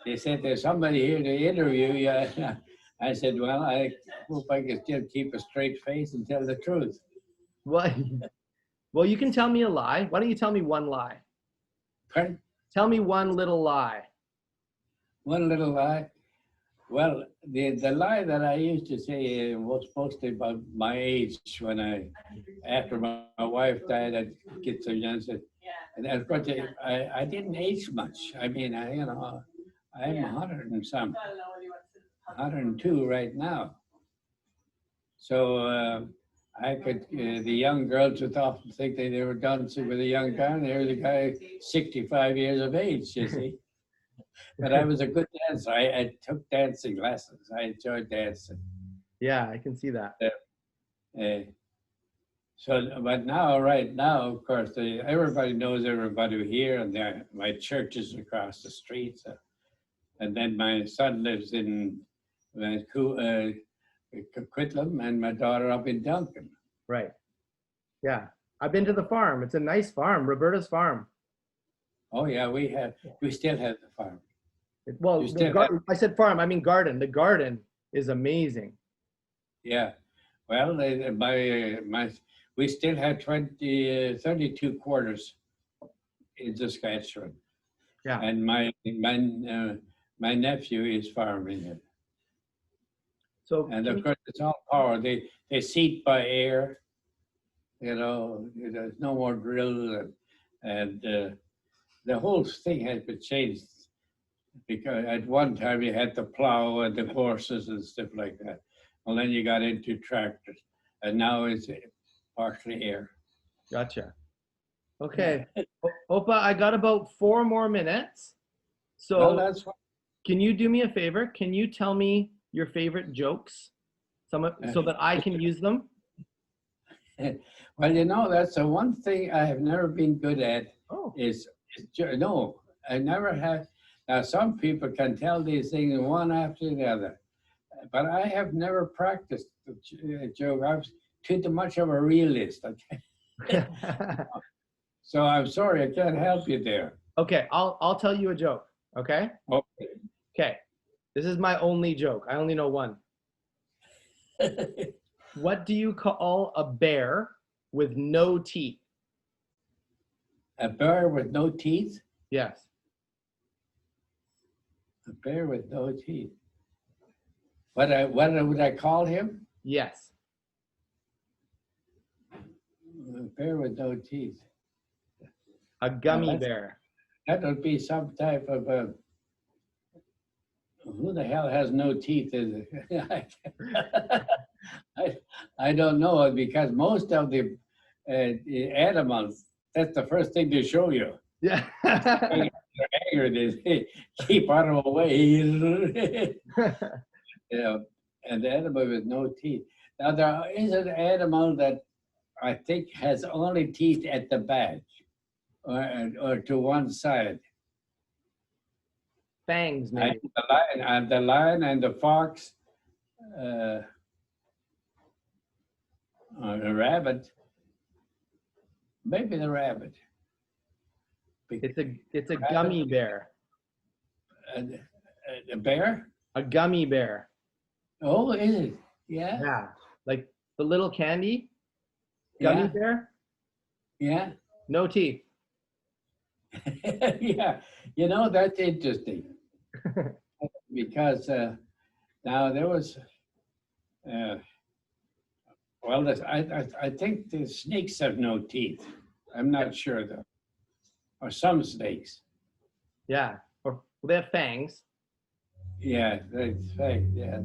they said there's somebody here to interview you, I said, well, I hope I can still keep a straight face and tell the truth. Well, you can tell me a lie. Why don't you tell me one lie? Pardon? Tell me one little lie. One little lie. Well, the lie that I used to say was mostly about my age after my wife died, I'd get so young. And of course, I didn't age much. I mean, I'm 100 and some, 102 right now. So the young girls would often think they were dancing with a young guy, and there's a guy 65 years of age, you see. But I was a good dancer. I took dancing lessons. I enjoyed dancing. Yeah, I can see that. But now, right now, of course, everybody knows everybody here, and my church is across the street. And then my son lives in Coquitlam, and my daughter up in Duncan. Right. Yeah. I've been to the farm. It's a nice farm, Roberta's farm. Oh yeah, we still have the farm. Well, I said farm, I mean garden. The garden is amazing. Yeah. Well, we still have 32 quarters in Saskatchewan. Yeah. And my nephew is farming it. So, and of course, it's all power. They seed by air. You know, there's no more drill, and the whole thing has been changed. Because at one time you had the plow and the horses and stuff like that. Well, then you got into tractors, and now it's partially air. Gotcha. Okay. Opa, I got about 4 more minutes. So well, that's fine. Can you do me a favor? Can you tell me your favorite jokes so that I can use them? Well, you know, that's the one thing I have never been good at. No, I never have. Now, some people can tell these things one after the other, but I have never practiced the joke. I'm too much of a realist. Okay? So I'm sorry, I can't help you there. Okay, I'll tell you a joke. Okay. Okay. Okay. This is my only joke. I only know one. What do you call a bear with no teeth? A bear with no teeth? Yes. A bear with no teeth. What would I call him? Yes. A bear with no teeth. A gummy that's- bear. That would be some type of a. Who the hell has no teeth? Is it? I don't know, because most of the animals, that's the first thing they show you. Yeah. Angry, they say, keep out of the way. You know, and the animal with no teeth. Now there is an animal that I think has only teeth at the back or to one side. Fangs, maybe. The lion and the fox, or the rabbit. Maybe the rabbit. It's a gummy bear. A bear? A gummy bear. Oh, is it? Yeah. Yeah. Like the little candy gummy Yeah. bear. Yeah. No teeth. Yeah. You know, that's interesting. Because now there was, I think the snakes have no teeth. I'm not sure though. Or some snakes. Yeah. Or they have fangs. Yeah, that's right. Yeah.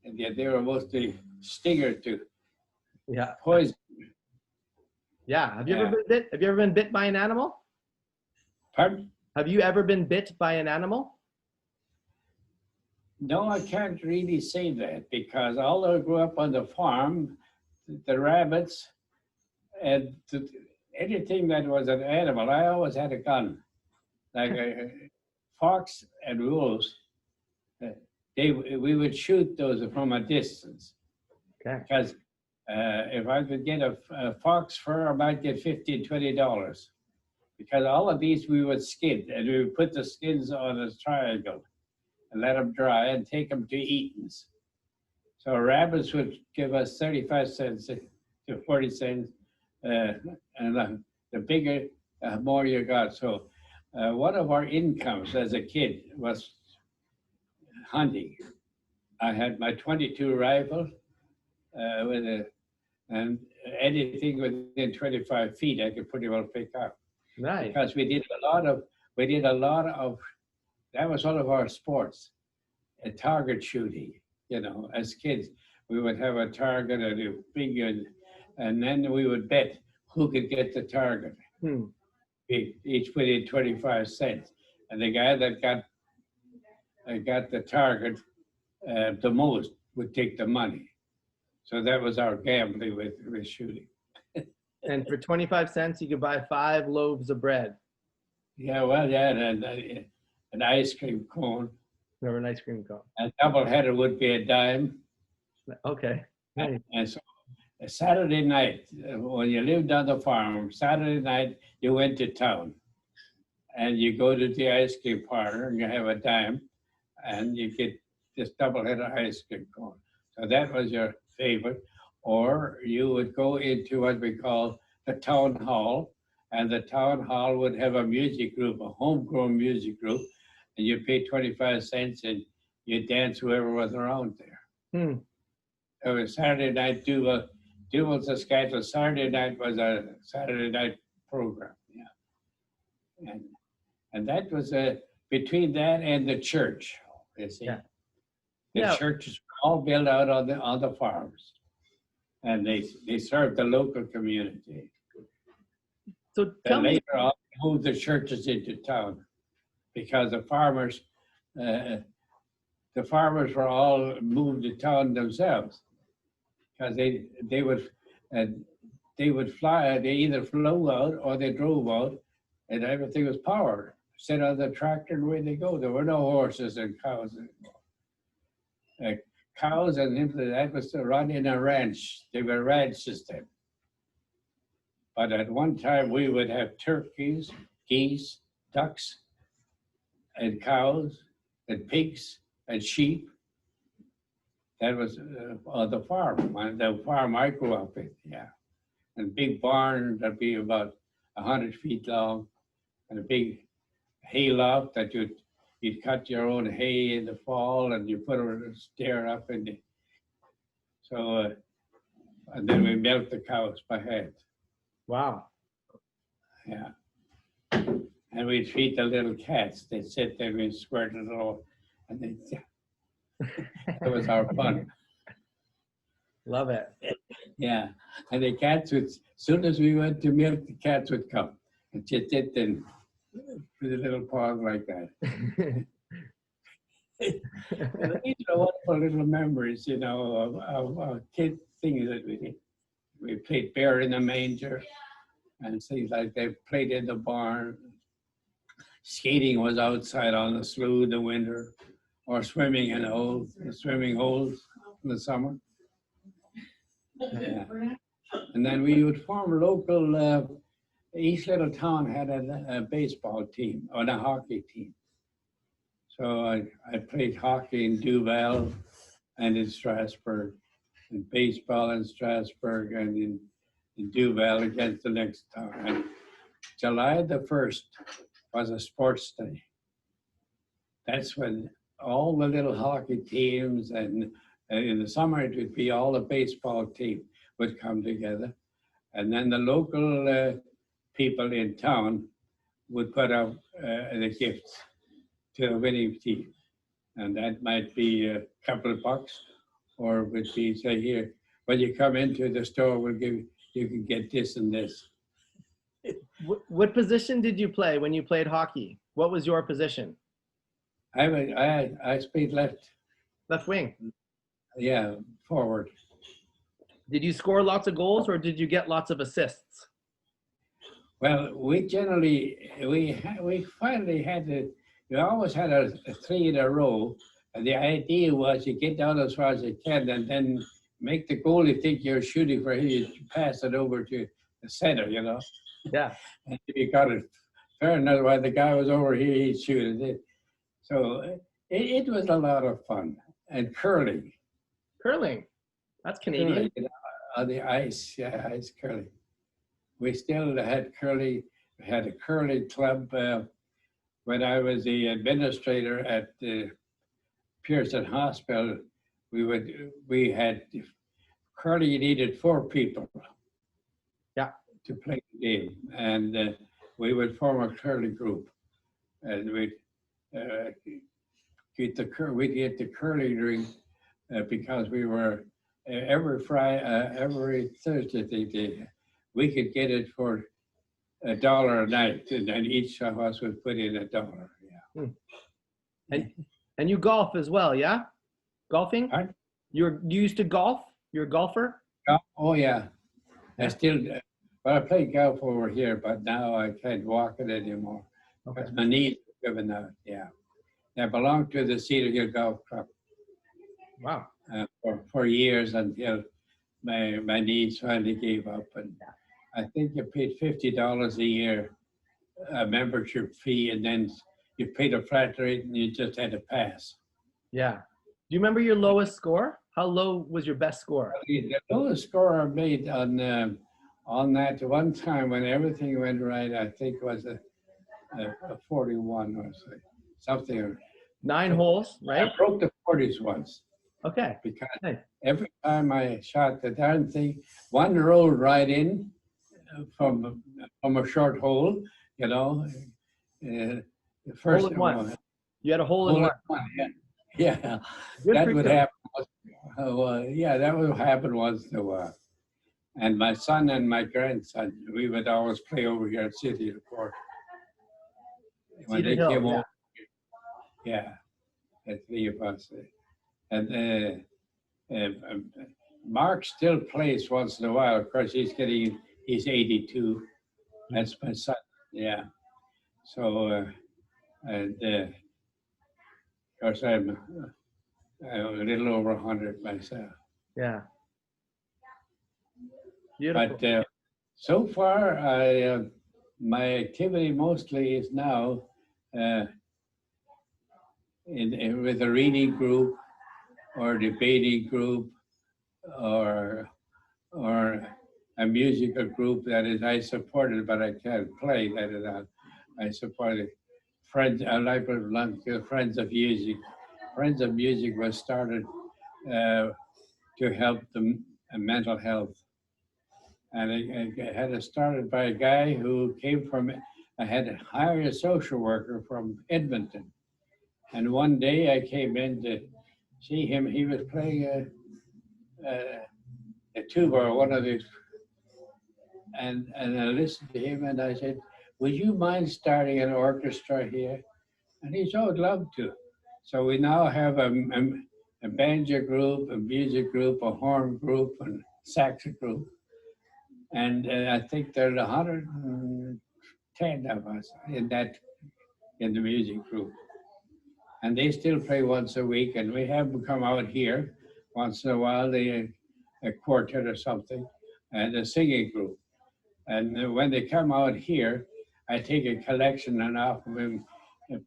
And yet they were mostly stinger to Yeah. poison. Yeah. Have you ever Yeah. been bit? Have you ever been bit by an animal? Pardon? Have you ever been bit by an animal? No, I can't really say that, because although I grew up on the farm, the rabbits and anything that was an animal, I always had a gun. Like a fox and wolves, we would shoot those from a distance. Okay. Because if I could get a fox fur, I might get $15, $20. Because all of these we would skin, and we would put the skins on a triangle and let them dry and take them to Eaton's. So rabbits would give us 35 cents to 40 cents, and the bigger, more you got. So one of our incomes as a kid was hunting. I had my .22 rifle and anything within 25 feet I could pretty well pick up. Nice. Because we did a lot of, that was one of our sports, target shooting. You know, as kids, we would have a target and a big, and then we would bet who could get the target. We each put in 25 cents, and the guy that got the target the most would take the money. So that was our gambling with shooting. And for 25 cents, you could buy 5 loaves of bread. Yeah, well, yeah, and an ice cream cone. Or an ice cream cone. A double-header would be a dime. Okay. Nice. And so a Saturday night, when you lived on the farm, Saturday night, you went to town. And you go to the ice cream parlor and you have a dime, and you get this double-header ice cream cone. So that was your favorite. Or you would go into what we call the town hall, and the town hall would have a music group, a homegrown music group, and you pay 25 cents and you dance whoever was around there. It was Saturday night, Duval's a schedule. Saturday night was a Saturday night program, yeah. And that was between that and the church, you see. Yeah. The churches were all built out on the farms. And they served the local community. So tell me, later on, moved the churches into town because the farmers were all moved to town themselves, because they would fly. They either flew out or they drove out, and everything was powered. Sit on the tractor and away they go. There were no horses and cows anymore. Cows and that was to run in a ranch. They were ranch system. But at one time we would have turkeys, geese, ducks, and cows, and pigs, and sheep. That was on the farm I grew up in, yeah. And big barn that'd be about 100 feet long, and a big hay loft that you'd cut your own hay in the fall and you put a stair up in the, so, and then we milk the cows by hand. Wow. Yeah. And we'd feed the little cats. They'd sit there and squirt it all. And they, it was our fun. Love it. Yeah. And the cats would, as soon as we went to milk, the cats would come and just sit and with a little paws like that. These are wonderful little memories, you know, of kid things that we did. We played bear in the manger and things like that. Played in the barn. Skating was outside on the slough in the winter, or swimming in the swimming holes in the summer. Yeah. And then we would form a local, each little town had a baseball team or a hockey team. So I played hockey in Duval and in Strasbourg, and baseball in Strasbourg and in Duval against the next town. And July the 1st was a sports day. That's when all the little hockey teams and in the summer it would be all the baseball team would come together. And then the local people in town would put out the gifts to the winning team. And that might be a couple of bucks, or it would be, say, here, when you come into the store, we'll give you can get this and this. What position did you play when you played hockey? What was your position? I played left. Left wing. Yeah, forward. Did you score lots of goals or did you get lots of assists? Well, we generally, we finally had to, we always had a 3 in a row. And the idea was you get down as far as you can and then make the goalie think you're shooting for him. You pass it over to the center, you know. Yeah. And if you got it fair enough, while the guy was over here, he'd shoot it. So it was a lot of fun. And curling. Curling. That's Canadian. Curling, you know, on the ice, yeah, ice curling. We still had curling. We had a curling club when I was the administrator at the Pearson Hospital. We had curling. You needed 4 people. Yeah. To play the game, and we would form a curling group, and we'd get the curling ring because we were every Thursday we could get it for $1 a night, and then each of us would put in $1. Yeah. And you golf as well, yeah? Golfing? Pardon? You used to golf? You're a golfer? Oh yeah, I still. Well, I play golf over here, but now I can't walk it anymore because my knees are giving out. Yeah, I belonged to the Cedar Hill Golf Club. Wow. For years until my knees finally gave up, and I think you paid $50 a year a membership fee, and then you paid a flat rate, and you just had to pass. Yeah. Do you remember your lowest score? How low was your best score? The lowest score I made on that one time when everything went right, I think was a 41 or something. 9 holes, right? I broke the 40s once. Okay. Because nice. every time I shot the darn thing, one rolled right in from a short hole, you know. The first hole in one. You had a hole in one. Yeah. Good That for would you. happen. Yeah, that would happen once in a while. And my son and my grandson, we would always play over here at City of Court. When they came over, yeah, at 3 of us. And Mark still plays once in a while. Of course, he's 82. That's my son, yeah. So, and of course, I'm a little over 100 myself. Yeah. Beautiful. But so far, my activity mostly is now with a reading group or debating group or a musical group that is I supported, but I can't play. That is, I supported Friends, I like Friends of Music. Friends of Music was started to help the mental health. And it had started by a guy who came from, I had to hire a social worker from Edmonton. And one day I came in to see him. He was playing a tuba or one of these. And I listened to him and I said, would you mind starting an orchestra here? And he said, oh, I'd love to. So we now have a banjo group, a music group, a horn group, and sax group. And I think there's 110 of us in the music group. And they still play once a week, and we have them come out here once in a while, a quartet or something, and a singing group. And when they come out here, I take a collection and offer them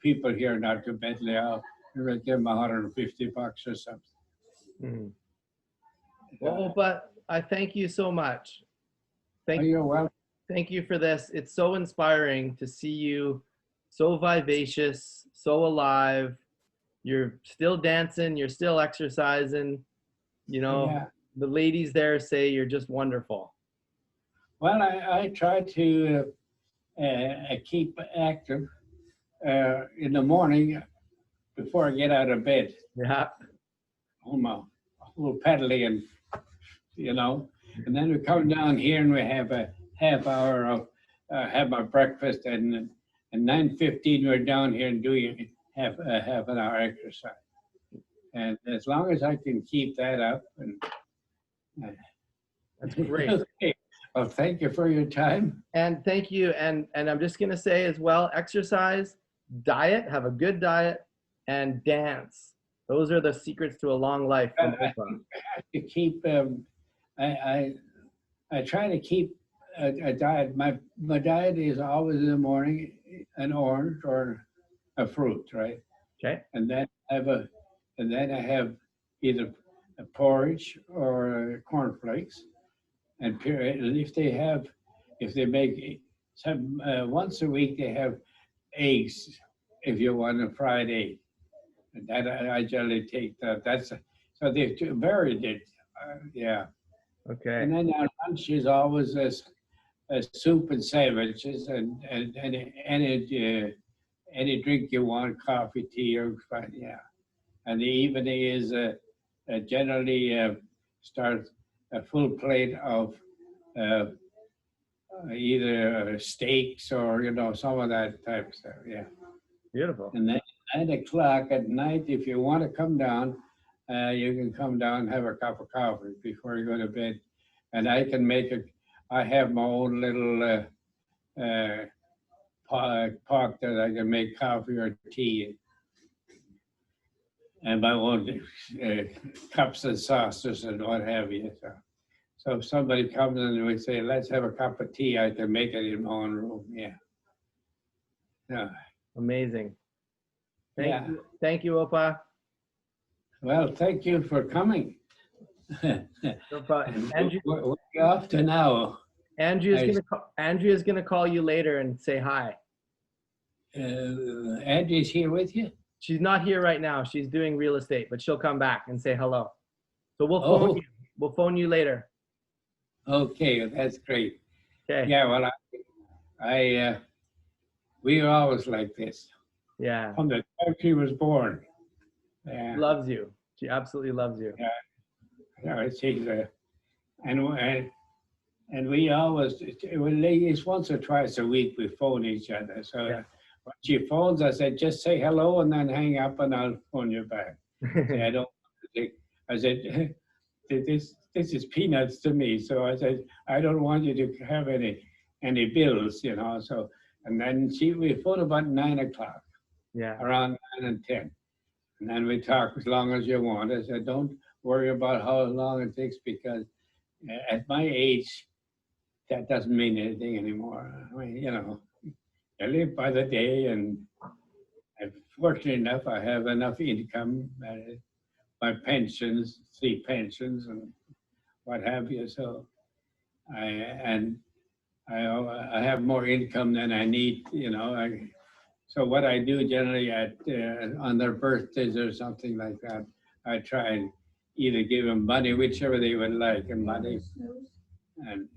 people here not to Bentley. I'll give them $150 or something. Mm. Well, but I thank you so much. You're welcome. Thank you for this. It's so inspiring to see you so vivacious, so alive. You're still dancing, you're still exercising. You know, Yeah. The ladies there say you're just wonderful. Well, I try to keep active in the morning before I get out of bed. Yeah. I'm a little pedaling and, and then we come down here and we have a half hour of, have my breakfast, and 9:15 we're down here and doing half an hour exercise. And as long as I can keep that up, and That's great. okay. Well, thank you for your time. And thank you. And I'm just going to say as well, exercise, diet, have a good diet, and dance. Those are the secrets to a long life. I have to keep, I try to keep a diet. My diet is always in the morning an orange or a fruit, right? Okay. And then I have either a porridge or cornflakes. And if they make some once a week, they have eggs. If you want a fried egg, and that I generally take that. So they've varied it. Yeah. Okay. And then our lunch is always a soup and sandwiches and any drink you want, coffee, tea, or yeah. And the evening is generally start a full plate of either steaks or some of that type of stuff. Yeah. Beautiful. And then 9 o'clock at night, if you want to come down, you can come down and have a cup of coffee before you go to bed. And I can I have my own little pot that I can make coffee or tea, and my own cups and saucers and what have you. So if somebody comes and we say, let's have a cup of tea, I can make it in my own room. Yeah. Yeah. Amazing. Thank you, OPA. Well, thank you for coming. No problem. Andrew, we're off to now. Andrea's gonna call you later and say hi. Andrea's here with you? She's not here right now. She's doing real estate, but she'll come back and say hello. So we'll phone you. We'll phone you later. Okay, that's great. Okay. Yeah, well, we are always like this. Yeah. From the time she was born. Yeah. She loves you. She absolutely loves you. Yeah. Yeah, she's and we always, at least once or twice a week, we phone each other. So Yeah. when she phones, I said, just say hello and then hang up and I'll phone you back. I don't. I said, this is peanuts to me. So I said, I don't want you to have any bills, So, and then we phone about 9 o'clock. Yeah. Around 9 and 10. And then we talk as long as you want. I said, don't worry about how long it takes, because at my age, that doesn't mean anything anymore. I mean, I live by the day, and fortunately enough, I have enough income, my pensions, 3 pensions and what have you. So I have more income than I need, So what I do generally at on their birthdays or something like that, I try and either give them money, whichever they would like, and money, and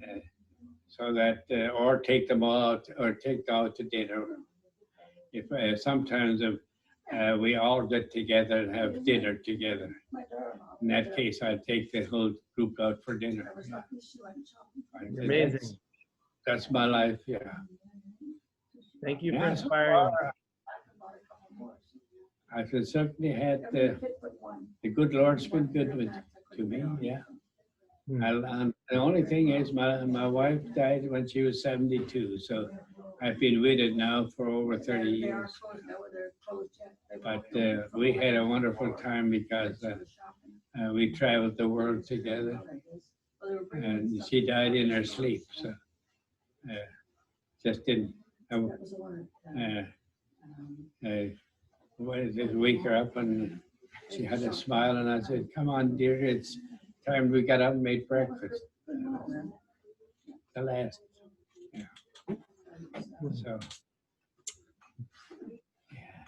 so that or take them all out or take them out to dinner. If sometimes if we all get together and have dinner together. In that case, I take the whole group out for dinner. Yeah. Amazing. That's my life. Yeah. Thank you for Yeah, inspiring. I've certainly had the good Lord's been good to me. Yeah. The only thing is my wife died when she was 72, so I've been with it now for over 30 years. But we had a wonderful time because we traveled the world together, and she died in her sleep, so just didn't. Just wake her up, and she had a smile, and I said, "Come on, dear, it's time we got up and made breakfast." The last, yeah. So, yeah.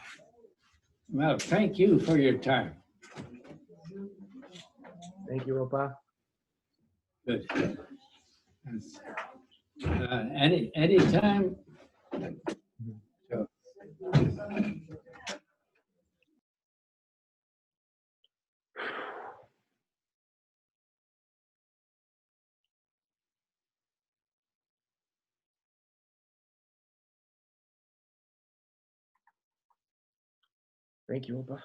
Well, thank you for your time. Thank you, Opa. Good. Anytime. So. Thank you, Opa.